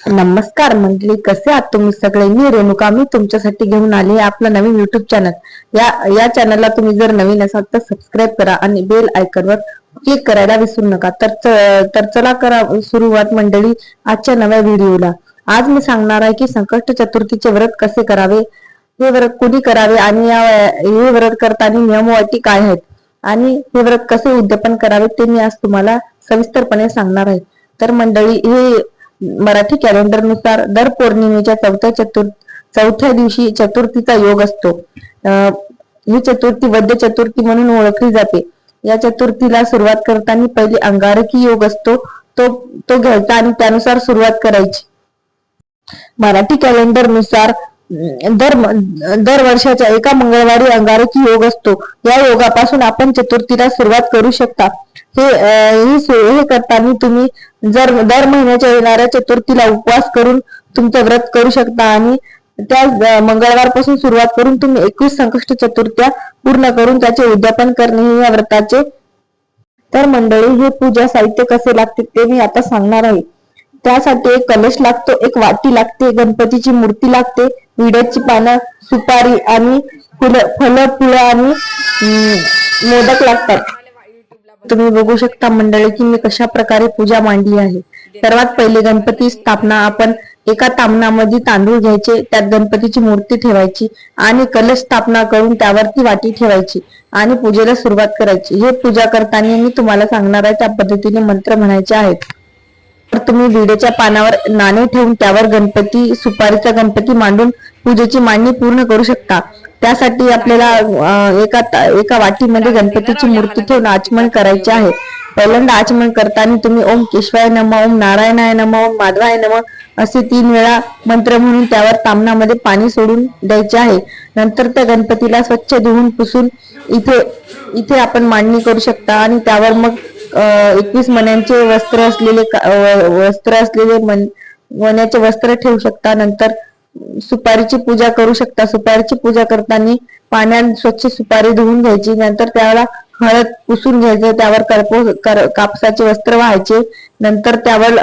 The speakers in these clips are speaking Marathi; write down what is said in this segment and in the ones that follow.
नमस्कार मंडळी, कसे आहात तुम्ही सगळे? मी रेणुका, मी तुमच्यासाठी घेऊन आली आहे आपलं नवीन युट्यूब चॅनल। या चॅनलला तुम्ही जर नवीन असाल तर सबस्क्राईब करा आणि बेल आयकॉनवर क्लिक करायला विसरू नका। तर चला करा सुरुवात मंडळी आजच्या नव्या व्हिडिओला। आज मी सांगणार आहे की संकष्ट चतुर्थीचे व्रत कसे करावे, हे व्रत कोणी करावे आणि हे व्रत करताना नियम व अटी काय आहेत आणि हे व्रत कसे उद्यापन करावे ते मी आज तुम्हाला सविस्तरपणे सांगणार आहे। तर मंडळी, हे मराठी कॅलेंडर नुसार दर पौर्णिमेच्या चौथ्या दिवशी चतुर्थीचा योग असतो। ही चतुर्थी वद्य चतुर्थी म्हणून ओळखली जाते। या चतुर्थीला सुरुवात करताना पहिले अंगारकी योग असतो, तो घ्यायचा आणि त्यानुसार सुरुवात करायची। मराठी कॅलेंडर नुसार दर वर्षाच्या एका मंगळवारी अंगारकी योग असतो। या योगापासून आपण चतुर्थीला सुरुवात करू शकता। हे करताना तुम्ही जर दर महिन्याच्या येणाऱ्या चतुर्थीला उपवास करून तुमचं व्रत करू शकता आणि त्या मंगळवारपासून सुरुवात करून तुम्ही 21 संकष्ट चतुर्थ्या पूर्ण करून त्याचे उद्यापन करणे हे या व्रताचे। तर मंडळी, हे पूजा साहित्य कसे लागते ते मी आता सांगणार आहे। त्यासाठी एक कलश लागतो, एक वाटी लागते, गणपतीची मूर्ती लागते, विड्याची पानं, सुपारी आणि फुलं आणि मोदक लागतात। तुम्ही बघू शकता मंडळी की मी कशा प्रकारे पूजा मांडली आहे। सर्वात पहिले गणपती स्थापना, आपण एका तामणामध्ये तांदूळ घ्यायचे, त्यात गणपतीची मूर्ती ठेवायची आणि कलश स्थापना करून त्यावरती वाटी ठेवायची आणि पूजेला सुरुवात करायची। हे पूजा करताना मी तुम्हाला सांगणार आहे त्या पद्धतीने मंत्र म्हणायचे आहेत। तर तुम्ही विड्याच्या पानावर नाणे ठेवून त्यावर सुपारीचा गणपती मांडून पूजेची मांडणी पूर्ण करू शकता। त्यासाठी आपल्याला एका वाटीमध्ये गणपतीची मूर्ती ठेवून आचमन करायचे आहे। पहिल्यांदा आचमन करताना तुम्ही ओम केशवाय नमः, ओम नारायणाय नमः, ओम माधवाय नमः असे 3 वेळा मंत्र म्हणून त्यावर तामणामध्ये पाणी सोडून द्यायचे आहे। नंतर त्या गणपतीला स्वच्छ धुवून पुसून इथे आपण मांडणी करू शकता आणि त्यावर मग 21 मण्यांचे वस्त्र असलेले मण्याचे वस्त्र ठेवू शकता। नंतर सुपारीची पूजा करू शकता। सुपारीची पूजा करताना पाण्यात स्वच्छ सुपारी धुवून घ्यायची, नंतर त्याला हळद पुसून घ्यायचं, त्यावर कापसाचे वस्त्र व्हायचे, नंतर त्यावर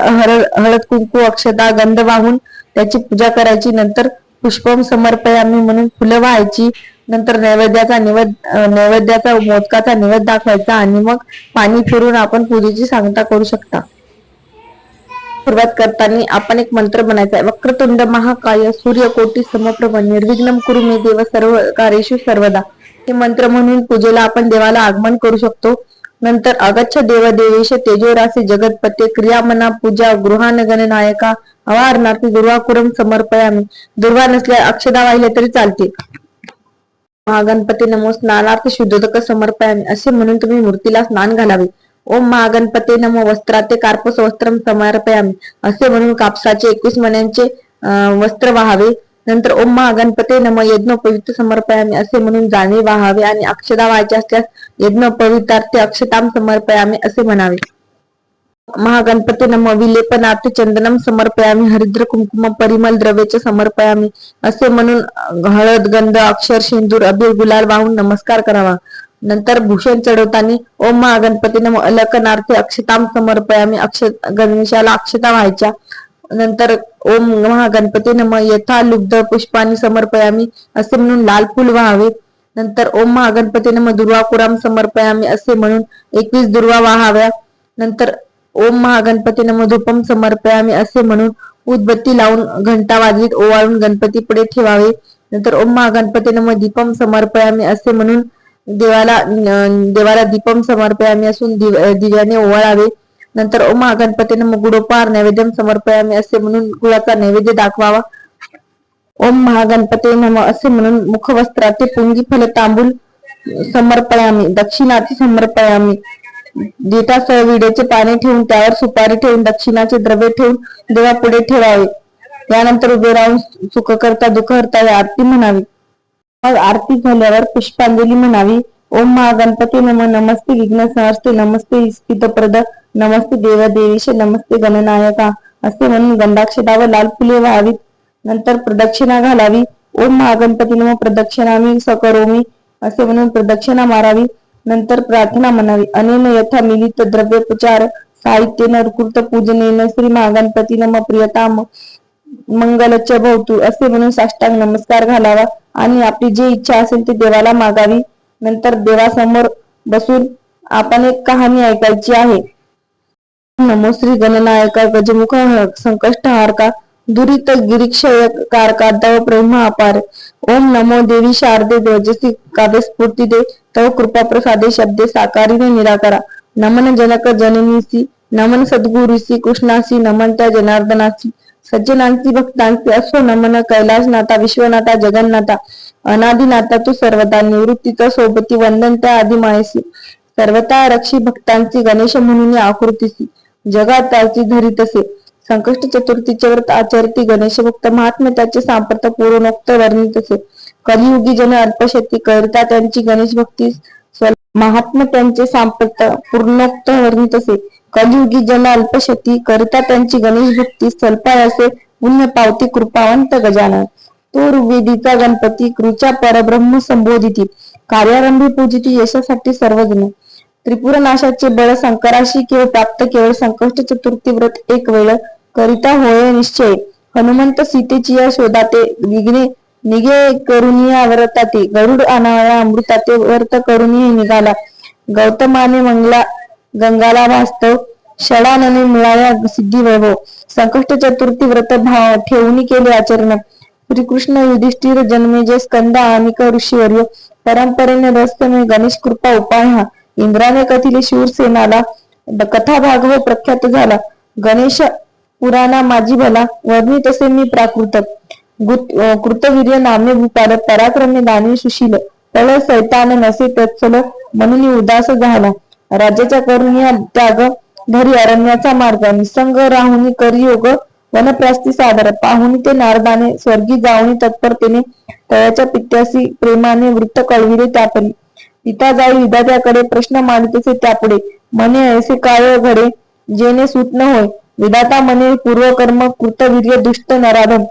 हळद कुंकू अक्षता गंध वाहून त्याची पूजा करायची। नंतर पुष्पम समर्पयामी म्हणून फुलं व्हायची, नंतर नैवेद्याचा मोदकाचा नैवेद्य दाखवायचा आणि मग पाणी फिरून आपण पूजेची सांगता करू शकता। सुरुवात करताना आपण एक मंत्र म्हणायचा आहे, वक्रतुंड महाकाय सूर्यकोटी समप्रभ निर्विघ्नं कुरु मे देव सर्व कार्येषु सर्वदा। हे मंत्र म्हणून पूजेला आपण देवाला आगमन करू शकतो। नंतर अगच्छ देव देवेश तेजोरासी जगतपते क्रियामना पूजा गृहान गणनायका अवारणार्थी दुर्वाकुरम समर्पयामी। दुर्वा नसल्या अक्षदा वाहिले तरी चालते। महागणपती नमो स्नानार्थ शुद्धोदक समर्पयामी असे म्हणून तुम्ही मूर्तीला स्नान घालावे। ओम महागणपते नमो वस्त्राते कार्पस वस्त्रम समर्पयामी असे म्हणून कापसाचे 21 मण्यांचे वस्त्र वाहावे। नंतर ओम महागणपते नमो यज्ञोपवीत समर्पयामी असे म्हणून जाणे वाहावे आणि अक्षदा व्हायचे असल्यास यज्ञोपवीतार्थे अक्षताम समर्पयामी असे म्हणावे। महागणपती नमः विलेपनार्थ चंदनम समर्पयामी हरिद्र कुंकुम परिमल द्रव्यचे समर्पयामी असे म्हणून हळद गंध अक्षर सिंदूर अबीर गुलाल वाहून नमस्कार करावा। नंतर भूषण चढवताना ओम महागणपती नमः अलकनार्थे अक्षताम समर्पयामी गणेशाला अक्षता व्हायच्या। नंतर ओम महागणपती नमः यथा लुब्ध पुष्पानी समर्पयामी असे म्हणून लाल फुल व्हावे। नंतर ओम महागणपती नमः दुर्वाकुराम समर्पयामी असे म्हणून 21 दुर्वा वाहाव्या। नंतर ओम महागणपती नमः धूपम समर्पयामी असे म्हणून उदबत्ती लावून घंटा वाजवीत ओवाळून गणपती पुढे ठेवावे। नंतर ओम महागणपती नमः दीपम समर्पयामी असे म्हणून देवाला दीपम समर्पयामी असून दिव्याने ओवाळावे। नंतर ओम महागणपती नमः गुडोपहार नैवेद्यम समर्पयामी असे म्हणून गुळाचा नैवेद्य दाखवावा। ओम महागणपती नमः असे म्हणून मुखवस्त्राते पुंगी फल तांबूल समर्पयामी दक्षिणार्थी समर्पयामी। देठासह विड्याचे पाने ठेवून त्यावर सुपारी ठेवून दक्षिणाचे द्रव्य ठेवून देवा पुढे ठेवावे। त्यानंतर उभे राहून सुखकर्ता दुःखहर्ता या आरती म्हणावी। मग आरती झाल्यावर पुष्पांजली म्हणावी। ओम महागणपती नमः नमस्ते विघ्न सहस्ते नमस्ते स्थितप्रद नमस्ते देवदेवेश नमस्ते गणनायका असे म्हणून गंधाक्षता व लाल फुले व्हावीत। नंतर प्रदक्षिणा घालावी। ओम महागणपती नमः प्रदक्षिणामी सकरोमी असे म्हणून प्रदक्षिणा मारावी। नंतर प्रार्थना म्हणावी। अनेन यथा मिलित द्रव्योपचार साहित्य नरकृत पूजनेन श्री महागणपती नम प्रियताम मंगलच भवतु असे म्हणून साष्टांग नमस्कार घालावा आणि आपली जी इच्छा असेल ती देवाला मागावी. नंतर देवासमोर बसून आपण एक कहाणी ऐकायची आहे. नमो श्री गणनायका गजमुख संकष्टहारका दुरित गिरीक्षयकारका तव प्रेमा अपार. ओम नमो देवी शारदे ध्वजसी काव्यस्फूर्ती दे तव कृपा प्रसादे शब्दे साकारीने निराकारा. नमन जनक जननीसी नमन सद्गुरुसी कृष्णासी नमन त्या जनार्दनासी सज्जनांची भक्तांची असो नमन. कैलासनाथा विश्वनाथा जगन्नाथा अनादिनाथा तू सर्वदा निवृत्तीचा सोबती वंदन त्या आदिमायसी सर्वता रक्षी भक्तांची गणेश म्हणून आकृतीसी जगात त्याची धरीत असे. संकष्ट चतुर्थीचे व्रत आचरती गणेश भक्त महात्म्य त्याचे सांप्रत पूर्णोक्त वर्णित असे. कलियुगी जन अल्पशती करिता त्यांची गणेश भक्ती महात्म्य त्यांचे सांप्रत पूर्णोक्त वर्णित असे. कलियुगी जन अल्पशती करिता त्यांची गणेश भक्ती स्वल्पाय असे पुण्य पावती कृपावंत गजानन. तो ऋग्वेदीचा गणपती कृचा परब्रह्म संबोधिती कार्यारंभी पूजिती यशासाठी सर्वजण. त्रिपुर नाशाचे बळ शंकराशी केवळ प्राप्त केवळ संकष्ट चतुर्थी व्रत एक वेळ करिता होय निश्चय. हनुमंत सीतेची या शोधाते विघ्ने निगे करुनिया व्रताते गरुड आणावया अमृताते व्रत करुनिये निघाला. गौतमाने मंगला गंगाला वास्तव षडानने मिळाल्या सिद्धी वैभव. संकष्ट चतुर्थी व्रत भाव ठेवून केले आचरण. श्रीकृष्ण युधिष्ठिर जन्मेजय स्कंद आनिक ऋषीवर्य परंपरेने रहस्यमय गणेश कृपा उपाय हा. इंद्राने कथिले शूरसेनाला कथा भागव प्रख्यात झाला. गणेश पुराणा माझी भला वर्णित असे मी प्राकृत. कृतवीर्य नामे भूपाल पराक्रमे दानी सुशील तळ सैतान नसे तत्सल म्हणून उदास झाला. राज्याच्या करुणिया त्याग धरी अरण्याचा मार्ग निसंग राहुनी करियोग वनप्रास्ती सादर पाहुनी ते नारदाने स्वर्गी जाऊनी तत्परतेने तळ्याच्या पित्यासी प्रेमाने वृत्त कळविले त्यापरी. पिता जाई विधात्याकडे प्रश्न मांडितसे त्यापुढे म्हणे ऐसे काय घडे जेणे सूत न होय. विधाता म्हणे पूर्वकर्म कृतवीर्य दुष्ट नराधम.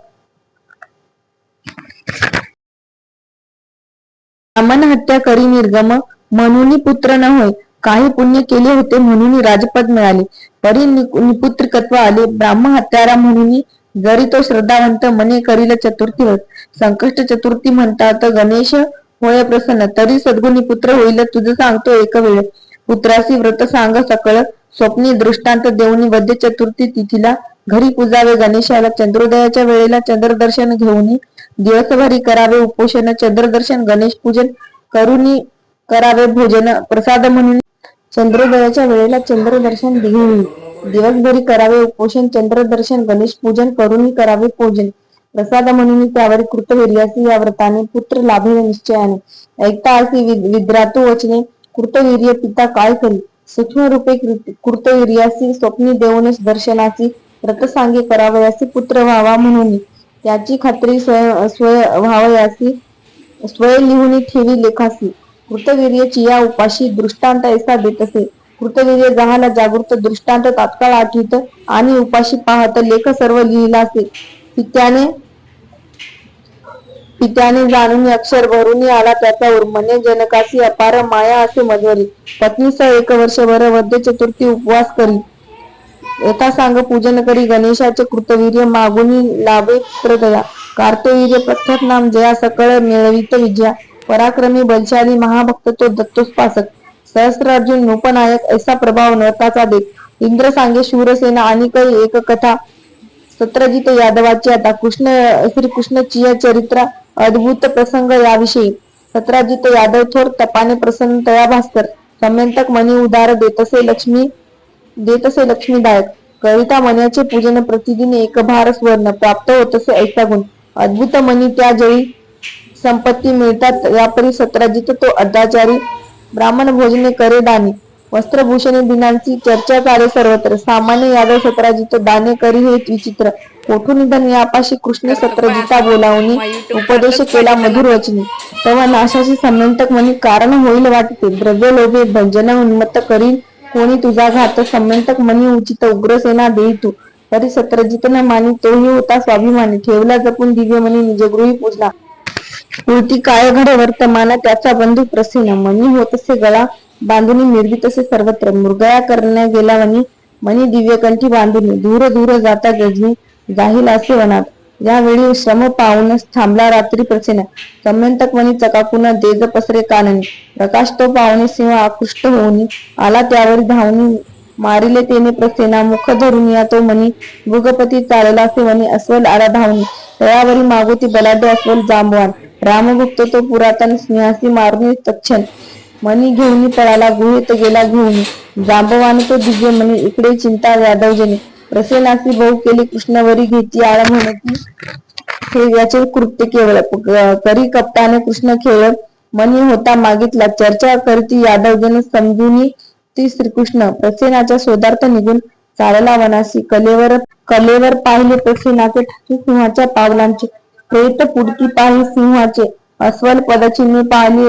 ब्राह्मण हत्या करी निर्गम म्हणून पुत्र न होय. काही पुण्य केले होते म्हणून राजपद मिळाले परी निपुत्रिकत्व आले. ब्राह्मण हत्यारा म्हणून जरी तो श्रद्धावंत मने करील चतुर्थी व्रत. संकष्ट चतुर्थी म्हणतात गणेश होय प्रसन्न तरी सद्गुणी पुत्र होईल तुझ सांगतो एक वेळ. पुत्रासी व्रत सांग सकळ स्वप्नी दृष्टांत देऊनी वद्य चतुर्थी तिथीला घरी पूजावे गणेशाला. चंद्रोदयाच्या वेळेला चंद्रदर्शन घेऊनी दिवसभरी करावे उपोषण. चंद्रदर्शन गणेश पूजन करुनी करावे भोजन प्रसाद म्हणून. चंद्रोदयाच्या वेळेला चंद्रदर्शन घेऊन दिवसभरी करावे उपोषण. चंद्रदर्शन गणेश पूजन करुनी करावे भोजन प्रसाद म्हणून. त्यावर कृतवीर्यासी या व्रताने पुत्र लाभेल निश्चयाने. ऐकता असे विद्रातू वचने कृतवीर्य पिता काय करी. सूक्ष्म रूपे कृतवीर्यासी स्वप्नी देऊन दर्शनाची व्रत सांगे करावयासी पुत्र व्हावा म्हणून. त्याची खात्री स्वय व्हावयासी स्वय लिहून ठेवी लेखासी. कृतवीर्याची या उपाशी दृष्टांत ऐसा देत असे. कृतवीर्य जहाला जागृत दृष्टांत तात्काळ आठवित आणि उपाशी पाहत लेख सर्व लिहिला असे. पित्याने जाणून अक्षर भरून आला त्याचा म्हणे जनकासी अपार माया असे मजवरी. पत्नीसह 1 वर्षभर वद्य चतुर्थी उपवास करी यथा सांग पूजन करी. गणेशाचे कृतवीर्य मागुनी लाभे प्रदया. कार्तवीर्य प्रख्यात नाम जया सकळ मिळवित विजया. पराक्रमी बलशाली महाभक्त तो दत्तोपासक. सहस्रार्जुन नृपनायक ऐसा प्रभाव नरकाचा देत. इंद्र सांगे शूरसेना आणि काही एक कथा सत्रजित यादवाची आता. श्रीकृष्णची या चरित्रा अद्भुत प्रसंग याविषयी. सत्राजित यादव थोर तपाने प्रसन्न तया भास्कर. सम्यंतक मनी उदार देतसे लक्ष्मीदायक. कविता मण्याचे पूजन प्रतिदिन 1 भार स्वर्ण प्राप्त होतसे ऐसा गुण. अद्भुत मनी त्या जळी संपत्ती मिळतात यापरी सत्राजित तो अदाचारी. ब्राह्मण भोजने करे दानी वस्त्रभूषणे दिनांची चर्चा चाले सर्वत्र. सामान्य यादव सत्राजित दाने करी हे विचित्र. कोठून निधन यापाशी कृष्ण सत्रजिता बोलावणी उपदेश केला मधुर वचनी. तेव्हा नाशाची सम्यंतक म्हणी कारण होईल वाटते. द्रव्य लोभे भंजन उन्मत्त करील कोणी तुझा घात. सम्यंतक म्हणी उचित उग्रसेना देई तू. तरी सत्रजित न मानी तोही होता स्वाभिमानी. ठेवला जपून दिव्य म्हणी निजगृही पूजला. पूर्ती काय घडे वर्तमान त्याचा बंधू प्रसेन. मनी होतसे गळा बांधुनी मिरवी तसे सर्वत्र. मृगया करण्या गेला वनी मनी दिव्यकंठी बांधून दूर दूर जाता गजनी जाहील असे वनात. यावेळी श्रम पाहूनच थांबला रात्री प्रसेना. सम्यंतक मनी चकाकून तेज पसरे काननी. प्रकाश तो पाहुणे सिंह आकृष्ट होऊनी आला त्यावर धावून मारिले तेने प्रसेना. मुख धरून या तो मनी भुगपती चालला असे वनी अस्वल आला धावून. तळावरी मागोती बलाढ्य अस्वल जांबवान. रामभक्त तो पुरातन स्नेहासी मारून तक्षण. मनी घेऊन पळाला गुहेत गेला घेऊन. जांबवान तो दिव्य मनी इकडे चिंता यादवजनी. प्रसेनासी भाऊ केली कृष्णवरी घेती आळ म्हणती हे याचे कृत्य केवळ. करी कप्ताने कृष्ण खेळ मनी होता मागितला. चर्चा करती यादवजन समजूनी ती श्रीकृष्ण. प्रसेनाच्या शोधार्थ निघून चालला वनासी. कलेवर पाहिले प्रसेनाचे ठाकी सिंहाच्या पावलांचे. प्रेत पुडकी पाहि सिंहाचे अस्वल पदचिन्हे पाहिली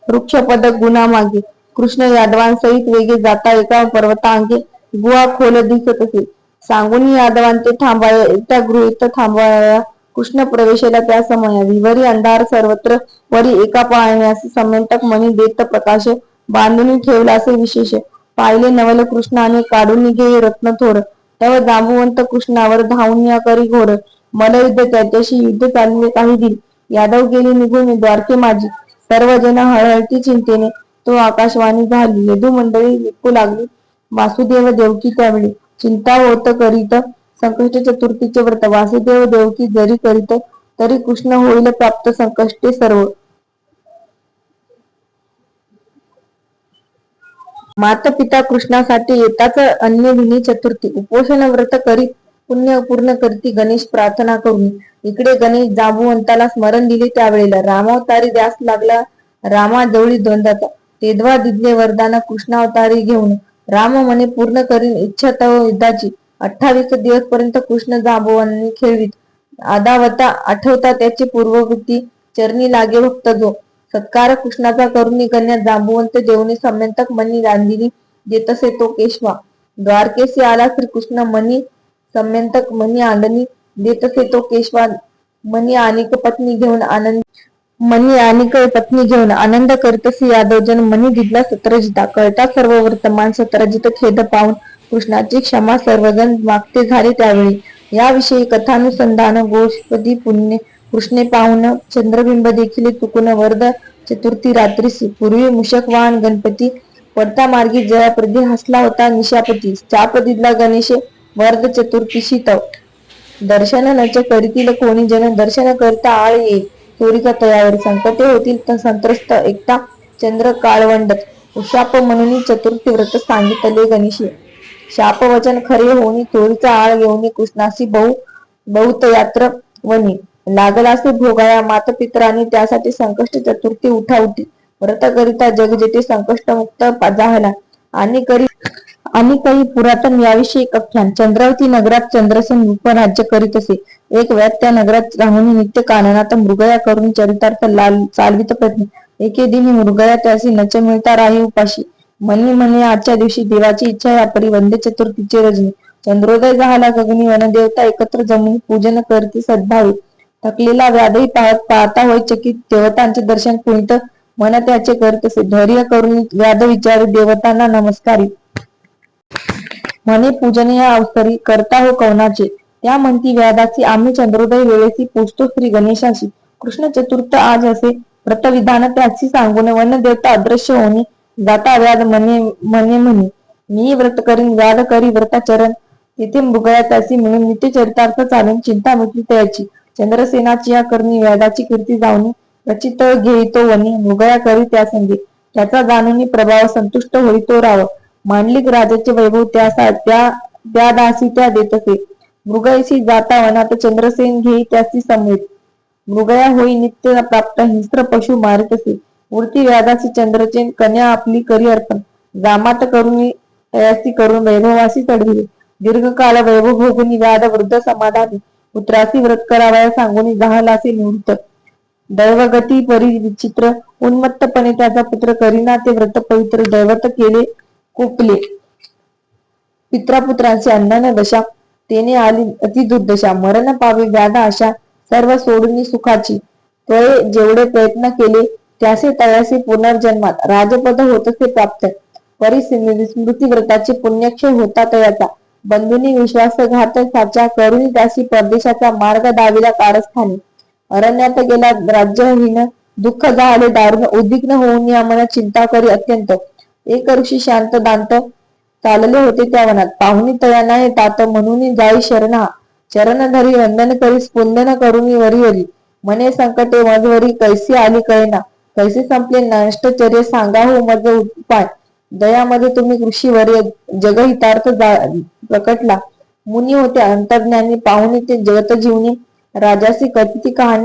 वृक्ष पद गुणा मागे. कृष्ण यादवांसहित वेगे जाता एका पर्वतांगे. गुहा खोल दिसत असे सांगून यादवांते थांबाया एकट्या गृहीत थांबाया. कृष्ण प्रवेशला त्या समया विवरी अंधार सर्वत्र वरी एका पाहण्यास सम्यंतक मनी देत प्रकाश बांधून ठेवला असे विशेष. पाहिले नवल कृष्णाने काढून घे रत्न थोर. तव जांबुवंत कृष्णावर धावून या करी घोर. मलयुद्ध त्याच्याशी युद्ध चालले काही दिन. यादव गेली निघून द्वारके माझी. सर्वजन हळहळती चिंतेने तो आकाशवाणी झाली. यदू मंडळी निघू लागली वासुदेव देवकी त्यावेळी. चिंता होत करीत संकष्ट चतुर्थीचे व्रत. वासुदेव देवकी जरी करीत तरी कृष्ण होईल प्राप्त संकष्टे सर्व. माता पिता कृष्णासाठी येताच अन्य विनी चतुर्थी. उपोषण व्रत करीत पुण्य पूर्ण करती गणेश प्रार्थना करून. इकडे गणेश जांबुवंताला स्मरण दिले त्यावेळेला. रामावतारी द्यास लागला रामा जवळी द्वंद्वाचा. तेधवा दिले वरदान कृष्णावतारी घेऊन. राम म्हणे पूर्ण करीन इच्छा तव युद्धाची. 28 दिवस पर्यंत कृष्ण जांबवांनी खेळवीत. आदावता आठवता त्याची पूर्ववृत्ती. चरणी लागे भक्त जो. सत्कार कृष्णाचा करुणी कन्या जांबुवंत देवने सम्यंतक मनी गांधीनी देतसे तो केशवा. द्वारकेसी आला श्रीकृष्ण मनी सम्यंतक मनी आंदनी देतसे तो केशवा. मनी आणिक पत्नी घेऊन आनंद करीतसे यादवजन. मनी दिदला सत्रजिता कळता सर्व वर्तमान. सत्रजित खेद पाहून कृष्णाची क्षमा सर्वजण मागते झाले त्यावेळी. याविषयी कथानुसंधान गोष्पदी पुण्य कृष्णे पाहून चंद्रबिंब देखील चुकून. वरद चतुर्थी रात्रीसी पूर्वी मूषकवाहन गणपती पडता मार्गी जयाप्रदी हसला होता निशापती. चाप दिदला गणेशे वरद चतुर्थीशी तव. दर्शन नच करीतील कोणी जन. दर्शन करिता आळ येईल चोरीचा तयावर. संकटे होतील संत्रस्त एकटा चंद्र काळवंडत. उशाप म्हणून चतुर्थी व्रत सांगितले गणेशी. शाप वचन खरे होऊनी चोरीचा आळ घेऊनी. कृष्णासी बहुत यात्र वनी. लागलासे भोगाया मातपित्रांनी त्यासाठी संकष्ट चतुर्थी उठाउठी. व्रत करिता जग जेथे संकष्ट मुक्त झाला. आणि काही पुरातन याविषयी कख्यान. चंद्रावती नगरात चंद्रसेन रूप राज्य करीत असे. एक वेळात त्या नगरात राहून नित्य काननात मृगया करून चरितार्थ चालवित प्रज्ञ. एके दिनी मृगया त्यासी नच मिळता राही उपाशी. म्हणे आजच्या दिवशी देवाची इच्छा या परी वंदे चतुर्थीचे रजनी. चंद्रोदय झाला गगनी वनदेवता एकत्र जमुनी पूजन करती सद्भावी. थकलेला व्याधही पाहता होय चकित. देवतांचे दर्शन पुनित मन त्याचे करीत असे. धैर्य करून व्याध विचारी देवतांना नमस्कारी. म्हणे पूजन या अवसरी करता हो कवनाचे. त्या म्हणती व्याधाची आम्ही चंद्रोदय वेळेसी पूजतो श्री गणेशाशी. कृष्ण चतुर्थ आज असे व्रतविधान त्याची सांगून वनदेवता अदृश्य होणे जाता व्याध म्हणे मी व्रत करीन व्याध करी व्रताचरण. तेथे मृगया त्याची मिळून नित्य चरितार्थ चालून चिंता मिटली तयाची. चंद्रसेनाची या करणी व्याधाची कीर्ती जाऊनी रचित घेईतो वनी. मृगया करी त्या संगी त्याचा जाणून प्रभाव संतुष्ट होईतो राव. मांडलिक राजाचे वैभव त्या दासी त्या देतसे. मृगयशी जाता वनात चंद्रसेन घेई त्याची समेत. मृगया होई नित्य प्राप्त हिंस्र पशु मारित असे. मूर्ती व्याधाची चंद्रसेन कन्या आपली करी अर्पण. जामात करून तयासी करून वैभवासी चढविले. दीर्घकाळ वैभव भोगुनी व्याध वृद्ध समाधानी. पुत्रासी व्रत करावया सांगून जाहलासे निवृत्त. दैवगती परी विचित्र उन्मत्तपणे त्याचा पुत्र करीना ते व्रत पवित्र. दैवत केले कोपले पित्रापुत्रांची अन्न दशा. तेने आली अति दुर्दशा. मरण पावे व्याध आशा सर्व सोडून सुखाची. तळे जेवढे प्रयत्न केले त्यासे तयासे पुनर्जन्मात राजपद होतसे प्राप्त. स्मृती व्रताचे पुण्यक्षय होता तयाचा बंधुनी विश्वासघात साचा करून त्यासी परदेशाचा मार्ग दाविला कारस्थानी अरण्यात गेला राज्यहीन दुःख झाले दारुण उद्विग्न होऊन या मना चिंता करी अत्यंत एक ऋषी शांत दांत चालले होते त्या वनात पाहुणी तया नाही तात म्हणून जाई शरणा चरण धरी वंदन करी स्पंदन करून वरी मने संकटे मजवरी कैसी आली कळेना कैसे संपले नष्टचर्य सांगा हो मज उपाय दयामध्ये तुम्ही ऋषीवर जगहितार्थ प्रकटला मुनी होते अंतर्ज्ञानी पाहुणी ते जगत जीवनी राजासी कथिती कहाणी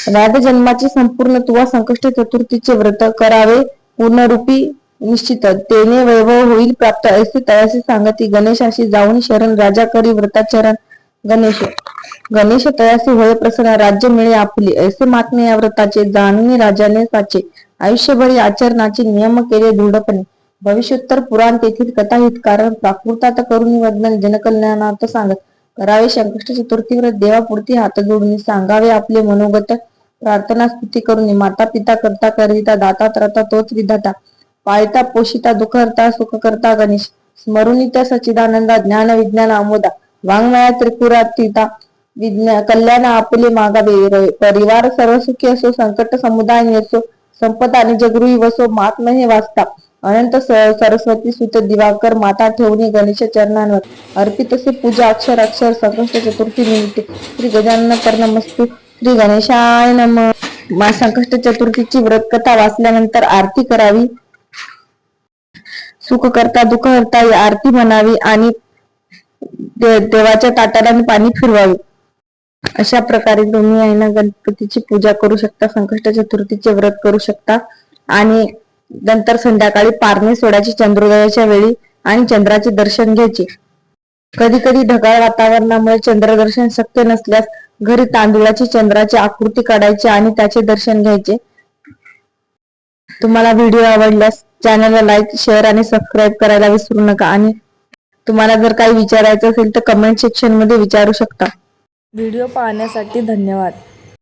राजजन्माचे संपूर्ण तुवा संकष्ट चतुर्थीचे व्रत करावे पूर्णरूपी निश्चित तेने वैभव होईल प्राप्त ऐसे तयासी सांगती गणेशाशी जाऊन शरण राजा करी व्रताचरण गणेश तयासी होय प्रसन्न राज्य मिळे आपुले ऐसे मात्मे या व्रताचे जाणून राजाने साचे आयुष्यभरी आचरणाचे नियम केले दृढपणे भविष्योत्तर पुराण तेथील कथाहित कारण प्राकृतात करून वर्णन जनकल्याणात सांगत करावे संकष्ट चतुर्थी व्रत देवापुरती हात जोडून सांगावे आपले मनोगत प्रार्थना स्तुती करून माता पिता करता करिता दाता त्रता तोच विधाता पाळता पोषिता दुःखहर्ता सुख करता गणेश स्मरुनित्या सच्चिदानंदा ज्ञान विज्ञान अमोदा वाङ्मया त्रिपुरातीता कल्याण आपले मागावे परिवार सर्व सुखी असो संकट समुदाय नसो संपदा आणि जगरुई वसो महात्म हे वाचता अनंत सरस्वती सुत दिवाकर माता ठेवणी गणेश चरणांवर अर्पित असे पूजा अक्षर अक्षर संकष्ट चतुर्थी निमित्ते श्री गजानन पर्णमस्तु श्री गणेशाय नमः संकष्ट चतुर्थीची व्रत कथा वाचल्यानंतर आरती करावी सुख करता दुःख हरता ही आरती म्हणावी आणि देवाच्या ताटाला पाणी फिरवावे अशा प्रकारे तुम्ही आहे ना गणपतीची पूजा करू शकता संकष्ट चतुर्थीचे व्रत करू शकता आणि नंतर संध्याकाळी पारणे सोडायची चंद्रोदयाच्या वेळी आणि चंद्राचे दर्शन घ्यायचे कधी कधी ढगाळ वातावरणामुळे चंद्रदर्शन शक्य नसल्यास घरी तांदुळाची चंद्राची आकृती काढायची आणि त्याचे दर्शन घ्यायचे तुम्हाला व्हिडिओ आवडल्यास चॅनलला लाईक शेअर आणि सबस्क्राईब करायला विसरू नका आणि तुम्हाला जर काही विचारायचं असेल तर कमेंट सेक्शन मध्ये विचारू शकता व्हिडिओ पाहण्यासाठी धन्यवाद.